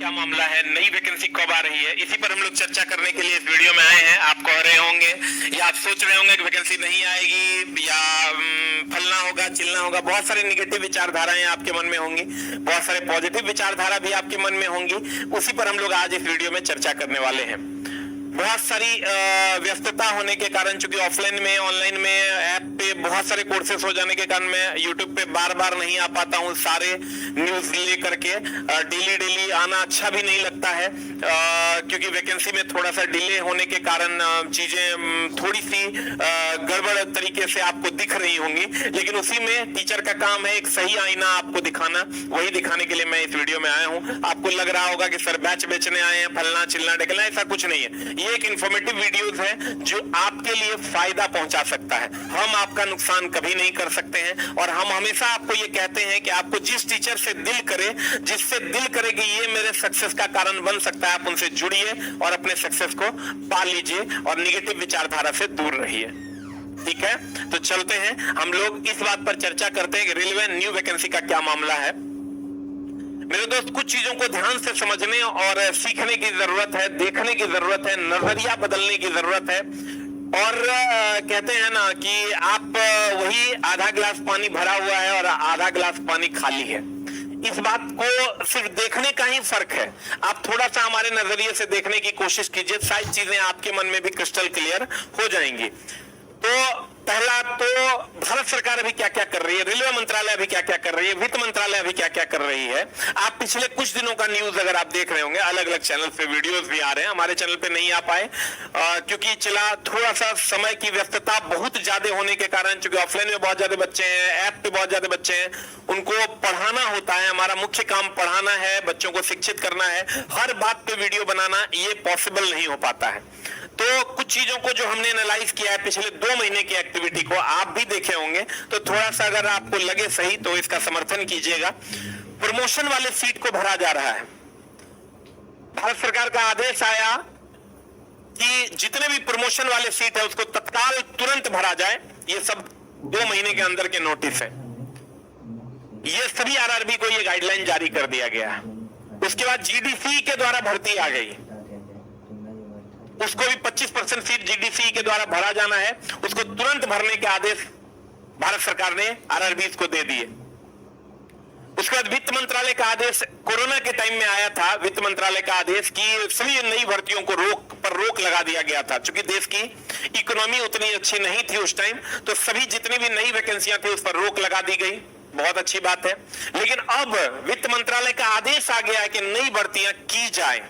क्या मामला है, नई वैकेंसी कब आ रही है, इसी पर हम लोग चर्चा करने के लिए इस वीडियो में आए हैं। आप कह रहे होंगे या आप सोच रहे होंगे कि वैकेंसी नहीं आएगी या फलना होगा चिलना होगा। बहुत सारे निगेटिव विचारधाराएं आपके मन में होंगी, बहुत सारे पॉजिटिव विचारधारा भी आपके मन में होंगी। उसी पर हम लोग आज इस वीडियो में चर्चा करने वाले हैं। बहुत सारी व्यस्तता होने के कारण, चूंकि ऑफलाइन में ऑनलाइन में ऐप पे बहुत सारे कोर्सेस हो जाने के कारण मैं यूट्यूब पे बार बार नहीं आ पाता हूँ सारे न्यूज ले करके। डेली आना अच्छा भी नहीं लगता है, क्योंकि वैकेंसी में थोड़ा सा डिले होने के कारण चीजें थोड़ी सी गड़बड़ तरीके से आपको दिख रही होंगी। लेकिन उसी में टीचर का काम है एक सही आईना आपको दिखाना, वही दिखाने के लिए मैं इस वीडियो में आया हूँ। आपको लग रहा होगा कि सर बैच बेचने आए हैं, फलना चिलना ढकलना, ऐसा कुछ नहीं है। ये एक इंफॉर्मेटिव वीडियोस है जो आपके लिए फायदा पहुंचा सकता है। हम आपका नुकसान कभी नहीं कर सकते हैं और हम हमेशा आपको ये कहते हैं कि आपको जिस टीचर से दिल करे, जिससे दिल करे कि ये मेरे सक्सेस का कारण बन सकता है, आप उनसे जुड़िए और अपने सक्सेस को पा लीजिए और निगेटिव विचारधारा से दूर रहिए। ठीक है, तो चलते हैं हम लोग इस बात पर चर्चा करते हैं कि रेलवे न्यू वैकेंसी का क्या मामला है। मेरे दोस्त, कुछ चीजों को ध्यान से समझने और सीखने की जरूरत है, देखने की जरूरत है, नजरिया बदलने की जरूरत है। और कहते हैं ना कि आप वही आधा गिलास पानी भरा हुआ है और आधा गिलास पानी खाली है। इस बात को सिर्फ देखने का ही फर्क है। आप थोड़ा सा हमारे नजरिए से देखने की कोशिश कीजिए, सारी चीजें आपके मन में भी क्रिस्टल क्लियर हो जाएंगी। तो पहला तो भारत सरकार अभी क्या क्या कर रही है, रेलवे मंत्रालय अभी क्या क्या कर रही है, वित्त मंत्रालय अभी क्या क्या कर रही है। आप पिछले कुछ दिनों का न्यूज अगर आप देख रहे होंगे, अलग अलग चैनल पे वीडियोस भी आ रहे हैं, हमारे चैनल पे नहीं आ पाए क्योंकि चला थोड़ा सा समय की व्यस्तता बहुत ज्यादा होने के कारण। चूंकि ऑफलाइन में बहुत ज्यादा बच्चे हैं, ऐप पे बहुत ज्यादा बच्चे हैं, उनको पढ़ाना होता है। हमारा मुख्य काम पढ़ाना है, बच्चों को शिक्षित करना है। हर बात पे वीडियो बनाना ये पॉसिबल नहीं हो पाता है। तो कुछ चीजों को जो हमने एनालाइज किया है पिछले 2 महीने की एक्टिविटी को, आप भी देखे होंगे, तो थोड़ा सा अगर आपको लगे सही तो इसका समर्थन कीजिएगा। प्रमोशन वाले सीट को भरा जा रहा है। भारत सरकार का आदेश आया कि जितने भी प्रमोशन वाले सीट है उसको तत्काल तुरंत भरा जाए। ये सब 2 महीने के अंदर के नोटिस है। ये सभी आरआरबी को ये गाइडलाइन जारी कर दिया गया है। उसके बाद जीडीसी के द्वारा भर्ती आ गई, उसको भी 25% सीट जीडीसी के द्वारा भरा जाना है। उसको तुरंत भरने के आदेश भारत सरकार ने आरआरबी को दे दिए। उसके बाद वित्त मंत्रालय का आदेश कोरोना के टाइम में आया था। वित्त मंत्रालय का आदेश कि सभी नई भर्तियों को रोक लगा दिया गया था। चूंकि देश की इकोनॉमी उतनी अच्छी नहीं थी उस टाइम, तो सभी जितनी भी नई वैकेंसियां थी उस पर रोक लगा दी गई। बहुत अच्छी बात है। लेकिन अब वित्त मंत्रालय का आदेश आ गया है कि नई भर्तियां की जाए।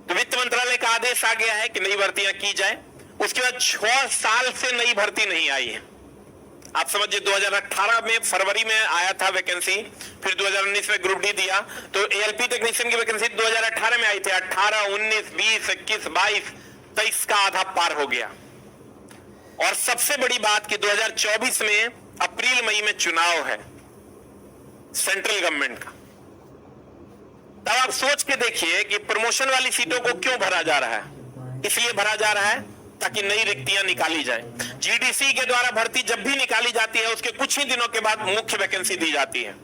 तो वित्त मंत्रालय का आदेश आ गया है कि नई भर्तियां की जाए। उसके बाद 6 साल से नई भर्ती नहीं आई है। आप समझिए 2018 में फरवरी में आया था वैकेंसी, फिर 2019 में ग्रुप डी दिया, तो एएलपी टेक्नीशियन की वैकेंसी 2018 में आई थी। 18, 19, 20, 21, 22, 23 का आधा पार हो गया। और सबसे बड़ी बात कि 2024 में अप्रैल मई में चुनाव है सेंट्रल गवर्नमेंट का। तब आप सोच के देखिए कि प्रमोशन वाली सीटों को क्यों भरा जा रहा है। इसलिए भरा जा रहा है ताकि नई रिक्तियां निकाली जाएं। जीडीसी के द्वारा भर्ती जब भी निकाली जाती है उसके कुछ ही दिनों के बाद मुख्य वैकेंसी दी जाती है।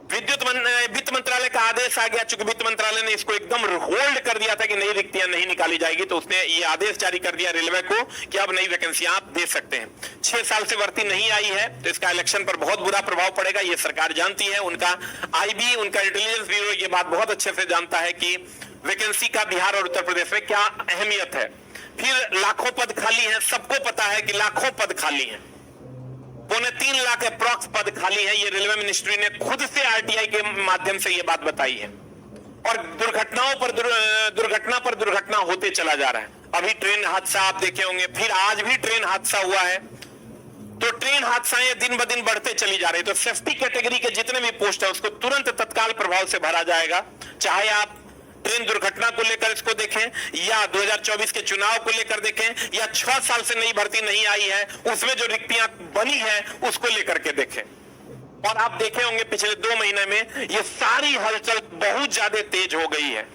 वित्त मंत्रालय का आदेश आ गया। चूंकि वित्त मंत्रालय ने इसको एकदम होल्ड कर दिया था कि नई रिक्तियां नहीं निकाली जाएगी, तो उसने ये आदेश जारी कर दिया रेलवे को कि अब नई वैकेंसियां आप दे सकते हैं। 6 साल से भर्ती नहीं आई है तो इसका इलेक्शन पर बहुत बुरा प्रभाव पड़ेगा, ये सरकार जानती है। उनका आईबी, उनका इंटेलिजेंस ब्यूरो ये बात बहुत अच्छे से जानता है कि वैकेंसी का बिहार और उत्तर प्रदेश में क्या अहमियत है। फिर लाखों पद खाली हैं, सबको पता है कि लाखों पद खाली हैं। 3.25 लाख अप्रॉक्स पद खाली है। ये रेलवे मिनिस्ट्री ने खुद से आरटीआई के माध्यम से ये बात बताई है। और दुर्घटना पर दुर्घटना होते चला जा रहा है। अभी ट्रेन हादसा आप देखे होंगे, फिर आज भी ट्रेन हादसा हुआ है। तो ट्रेन हादसाएं दिन ब दिन बढ़ते चली जा रही है। तो सेफ्टी कैटेगरी के जितने भी पोस्ट है उसको तुरंत तत्काल प्रभाव से भरा जाएगा। चाहे आप ट्रेन दुर्घटना को लेकर इसको देखें या 2024 के चुनाव को लेकर देखें या 6 साल से नई भर्ती नहीं आई है उसमें जो रिक्तियां बनी है उसको लेकर के देखें। और आप देखे होंगे पिछले 2 महीने में ये सारी हलचल बहुत ज्यादा तेज हो गई है।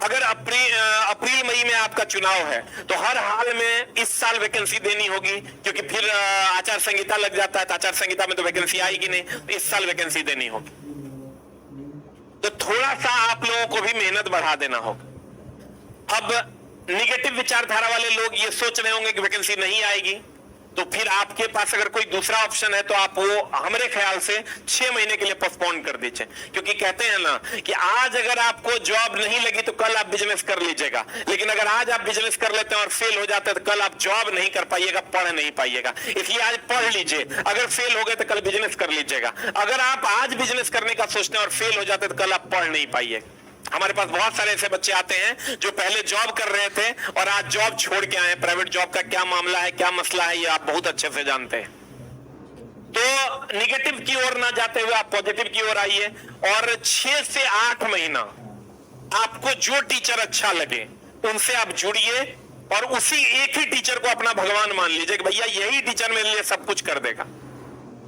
अगर अप्रैल मई में आपका चुनाव है तो हर हाल में इस साल वैकेंसी देनी होगी, क्योंकि फिर आचार संहिता लग जाता है। तो आचार संहिता में तो वैकेंसी आएगी नहीं, तो इस साल वैकेंसी देनी होगी। सा आप लोगों को भी मेहनत बढ़ा देना होगा। अब निगेटिव विचारधारा वाले लोग ये सोच रहे होंगे कि वैकेंसी नहीं आएगी, तो फिर आपके पास अगर कोई दूसरा ऑप्शन है तो आप वो हमारे ख्याल से 6 महीने के लिए पोस्टपोन कर दीजिए। क्योंकि कहते हैं ना कि आज अगर आपको जॉब नहीं लगी तो कल आप बिजनेस कर लीजिएगा, लेकिन अगर आज आप बिजनेस कर लेते हैं और फेल हो जाते हैं तो कल आप जॉब नहीं कर पाइएगा, पढ़ नहीं पाइएगा। इसलिए आज पढ़ लीजिए, अगर फेल हो गए तो कल बिजनेस कर लीजिएगा। अगर आप आज बिजनेस करने का सोचते हैं और फेल हो जाते तो कल आप पढ़ नहीं पाइएगा। हमारे पास बहुत सारे ऐसे बच्चे आते हैं जो पहले जॉब कर रहे थे और आज जॉब छोड़ के आए। प्राइवेट जॉब का क्या मामला है, क्या मसला है, ये आप बहुत अच्छे से जानते हैं। तो निगेटिव की ओर ना जाते हुए आप पॉजिटिव की ओर आइए और 6 से 8 महीना आपको जो टीचर अच्छा लगे उनसे आप जुड़िए और उसी एक ही टीचर को अपना भगवान मान लीजिए कि भैया यही टीचर मेरे लिए सब कुछ कर देगा।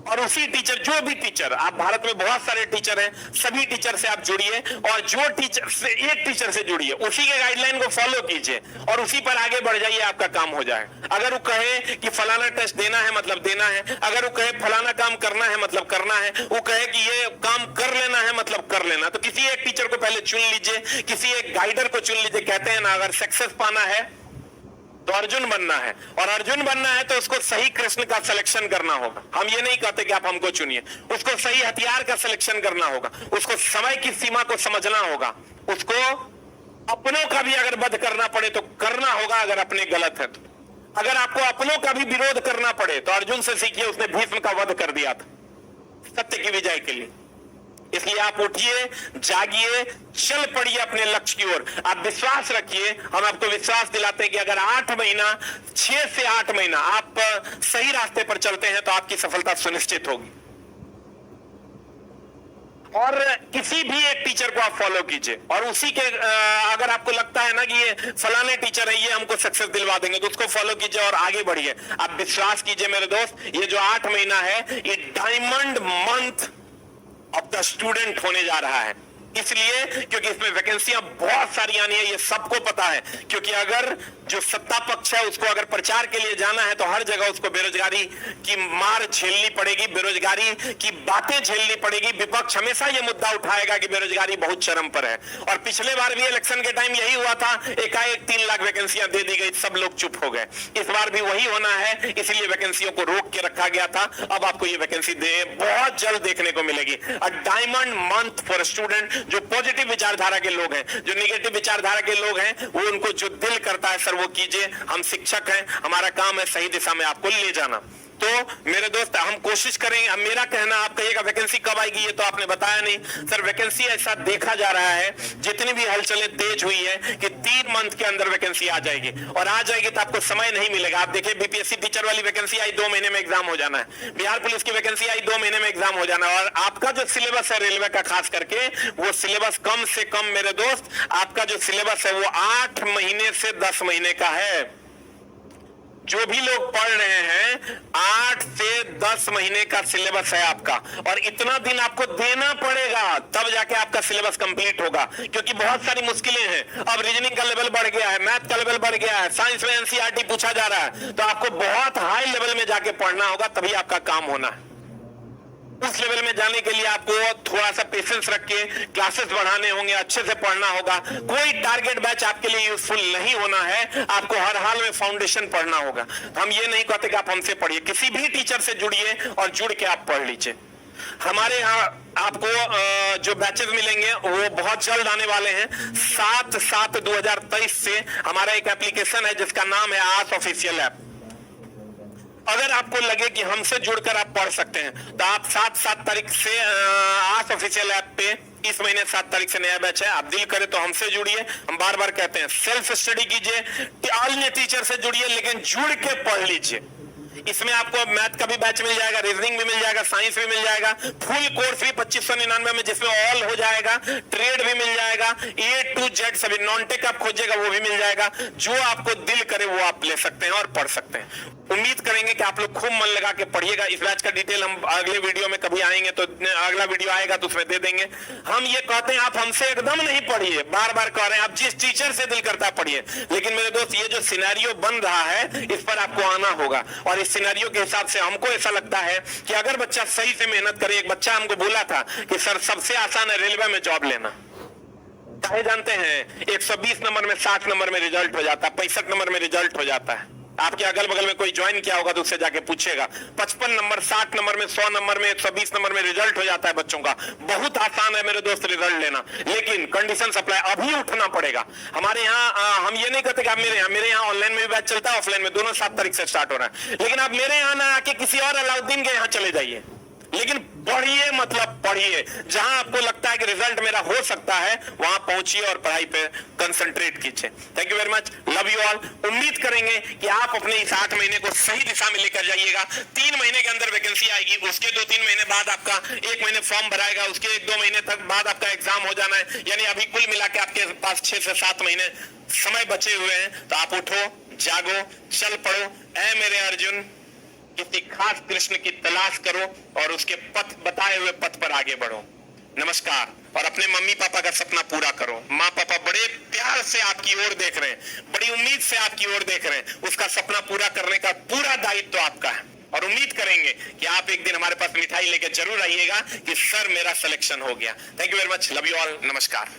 और उसी टीचर, जो भी टीचर, आप भारत में बहुत सारे टीचर हैं, सभी टीचर से आप जुड़िए और जो टीचर से, एक टीचर से जुड़िए, उसी के गाइडलाइन को फॉलो कीजिए और उसी पर आगे बढ़ जाइए, आपका काम हो जाए। अगर वो कहे कि फलाना टेस्ट देना है मतलब देना है, अगर वो कहे फलाना काम करना है मतलब करना है, वो कहे कि ये काम कर लेना है मतलब कर लेना। तो किसी एक टीचर को पहले चुन लीजिए, किसी एक गाइडर को चुन लीजिए। कहते हैं ना, अगर सक्सेस पाना है तो अर्जुन बनना है, और अर्जुन बनना है तो उसको सही कृष्ण का सिलेक्शन करना होगा। हम ये नहीं कहते कि आप हमको चुनिए, उसको सही हथियार का सिलेक्शन करना होगा, उसको समय की सीमा को समझना होगा, उसको अपनों का भी अगर वध करना पड़े तो करना होगा अगर अपने गलत है तो। अगर आपको अपनों का भी विरोध करना पड़े तो अर्जुन से सीखिए, उसने भीष्म का वध कर दिया था सत्य की विजय के लिए। इसलिए आप उठिए, जागिए, चल पड़िए अपने लक्ष्य की ओर। आप विश्वास रखिए, हम आपको विश्वास दिलाते हैं कि अगर 8 महीना, 6 से 8 महीना आप सही रास्ते पर चलते हैं तो आपकी सफलता सुनिश्चित होगी। और किसी भी एक टीचर को आप फॉलो कीजिए और उसी के अगर आपको लगता है ना कि ये फलाने टीचर है, ये हमको सक्सेस दिलवा देंगे, तो उसको फॉलो कीजिए और आगे बढ़िए। आप विश्वास कीजिए मेरे दोस्त, ये जो 8 महीना है ये diamond month of the student होने जा रहा है। इसलिए क्योंकि इसमें वैकेंसियां बहुत सारी आनी है, ये सबको पता है। क्योंकि अगर जो सत्ता पक्ष है उसको अगर प्रचार के लिए जाना है तो हर जगह उसको बेरोजगारी की मार झेलनी पड़ेगी, बेरोजगारी की बातें झेलनी पड़ेगी। विपक्ष हमेशा ये मुद्दा उठाएगा कि बेरोजगारी बहुत चरम पर है। और पिछले बार भी इलेक्शन के टाइम यही हुआ था, एकाएक 3 लाख वैकेंसियां दे दी गई, सब लोग चुप हो गए। इस बार भी वही होना है, इसीलिए वैकेंसियों को रोक के रखा गया था। अब आपको ये वैकेंसी बहुत जल्द देखने को मिलेगी। A diamond month for student. जो पॉजिटिव विचारधारा के लोग हैं, जो निगेटिव विचारधारा के लोग हैं, वो उनको जो दिल करता है सर वो कीजिए। हम शिक्षक हैं, हमारा काम है सही दिशा में आपको ले जाना। तो मेरे दोस्त हम कोशिश करेंगे। अब मेरा कहना, आप कहिएगा वैकेंसी कब आएगी, ये तो आपने बताया नहीं। सर वैकेंसी ऐसा देखा जा रहा है, जितनी भी हलचलें तेज हुई है कि 3 मंथ के अंदर वैकेंसी आ जाएगी। और आ जाएगी तो आपको समय नहीं मिलेगा। आप देखिए बीपीएससी टीचर वाली वैकेंसी आई, 2 महीने में एग्जाम हो जाना है। बिहार पुलिस की वैकेंसी आई, 2 महीने में एग्जाम हो जाना है। और आपका जो सिलेबस है रेलवे का खास करके, वो सिलेबस कम से कम मेरे दोस्त, आपका जो सिलेबस है वो 8 महीने से 10 महीने का है। जो भी लोग पढ़ रहे हैं 8 से 10 महीने का सिलेबस है आपका, और इतना दिन आपको देना पड़ेगा तब जाके आपका सिलेबस कंप्लीट होगा। क्योंकि बहुत सारी मुश्किलें हैं। अब रीजनिंग का लेवल बढ़ गया है, मैथ का लेवल बढ़ गया है, साइंस में एनसीईआरटी पूछा जा रहा है, तो आपको बहुत हाई लेवल में जाके पढ़ना होगा, तभी आपका काम होना है। उस लेवल में जाने के लिए आपको थोड़ा सा पेशेंस रख के क्लासेस बढ़ाने होंगे, अच्छे से पढ़ना होगा। कोई टारगेट बैच आपके लिए यूजफुल नहीं होना है, आपको हर हाल में फाउंडेशन पढ़ना होगा। तो हम ये नहीं कहते कि आप हमसे पढ़िए, किसी भी टीचर से जुड़िए और जुड़ के आप पढ़ लीजिए। हमारे यहाँ आपको जो बैचेस मिलेंगे वो बहुत जल्द आने वाले हैं। 7/7/2023 से हमारा एक एप्लीकेशन है जिसका नाम है आस ऑफिशियल ऐप। अगर आपको लगे कि हमसे जुड़कर आप पढ़ सकते हैं तो आप 7 तारीख से आस ऑफिशियल ऐप पे, इस महीने 7 तारीख से नया बैच है, आप दिल करे तो हमसे जुड़िए। हम बार बार कहते हैं सेल्फ स्टडी कीजिए, अन्य टीचर से जुड़िए, लेकिन जुड़ के पढ़ लीजिए। इसमें आपको मैथ का भी बैच मिल जाएगा, रीजनिंग भी मिल जाएगा, साइंस भी मिल जाएगा, फुल कोर्स भी 2599 में, जिसमें ऑल हो जाएगा, ट्रेड भी मिल जाएगा, A to Z सभी, नॉन टेक आप खोजिएगा वो भी मिल जाएगा। जो आपको दिल करे वो आप ले सकते हैं और पढ़ सकते हैं। उम्मीद करेंगे कि आप लोग खूब मन लगा के पढ़िएगा। इस बैच का डिटेल हम अगले वीडियो में कभी आएंगे तो, अगला वीडियो आएगा तो उसमें दे देंगे। हम ये कहते हैं आप हमसे एकदम नहीं पढ़िए, बार बार कह रहे हैं, आप जिस टीचर से दिल करता पढ़िए। लेकिन मेरे दोस्त ये जो सिनेरियो बन रहा है इस पर आपको आना होगा, और इस सिनेरियो के हिसाब से हमको ऐसा लगता है कि अगर बच्चा सही से मेहनत करे। एक बच्चा हमको बोला था कि सर सबसे आसान है रेलवे में जॉब लेना, चाहे जानते हैं 120 नंबर में 60 नंबर में रिजल्ट हो जाता है, 65 नंबर में रिजल्ट हो जाता है। आपके अगल बगल में कोई ज्वाइन किया होगा तो उससे जाके पूछेगा। 55 नंबर, 60 नंबर में, 100 नंबर में, 120 नंबर में रिजल्ट हो जाता है बच्चों का। बहुत आसान है मेरे दोस्त रिजल्ट लेना, लेकिन कंडीशन अप्लाई, अभी उठना पड़ेगा। हमारे यहाँ हम ये नहीं कहते कि आप मेरे यहाँ ऑनलाइन में भी बैच चलता है, ऑफलाइन में, दोनों 7 तारीख से स्टार्ट हो रहा है। लेकिन आप मेरे यहाँ ना आके किसी और अलाउद्दीन के यहाँ चले जाइए, लेकिन पढ़िए, मतलब पढ़िए। जहां आपको लगता है कि रिजल्ट मेरा हो सकता है वहां पहुंचिए और पढ़ाई पे कंसंट्रेट कीजिए। Thank you very much, love you all. उम्मीद करेंगे कि आप अपने इस 8 महीने को सही दिशा में लेकर जाइएगा। 3 महीने के अंदर वैकेंसी आएगी, उसके 2-3 महीने बाद आपका 1 महीने फॉर्म भराएगा, उसके 1-2 महीने तक बाद आपका एग्जाम हो जाना है। यानी अभी कुल मिला के आपके पास 6 से 7 महीने समय बचे हुए हैं। तो आप उठो, जागो, चल पड़ो। ऐ मेरे अर्जुन, किसी खास कृष्ण की तलाश करो और उसके पथ, बताए हुए पथ पर आगे बढ़ो। नमस्कार। और अपने मम्मी पापा का सपना पूरा करो। माँ पापा बड़े प्यार से आपकी ओर देख रहे हैं, बड़ी उम्मीद से आपकी ओर देख रहे हैं। उसका सपना पूरा करने का पूरा दायित्व तो आपका है। और उम्मीद करेंगे कि आप एक दिन हमारे पास मिठाई लेके जरूर आइएगा कि सर मेरा सिलेक्शन हो गया। Thank you very much, love you all, नमस्कार।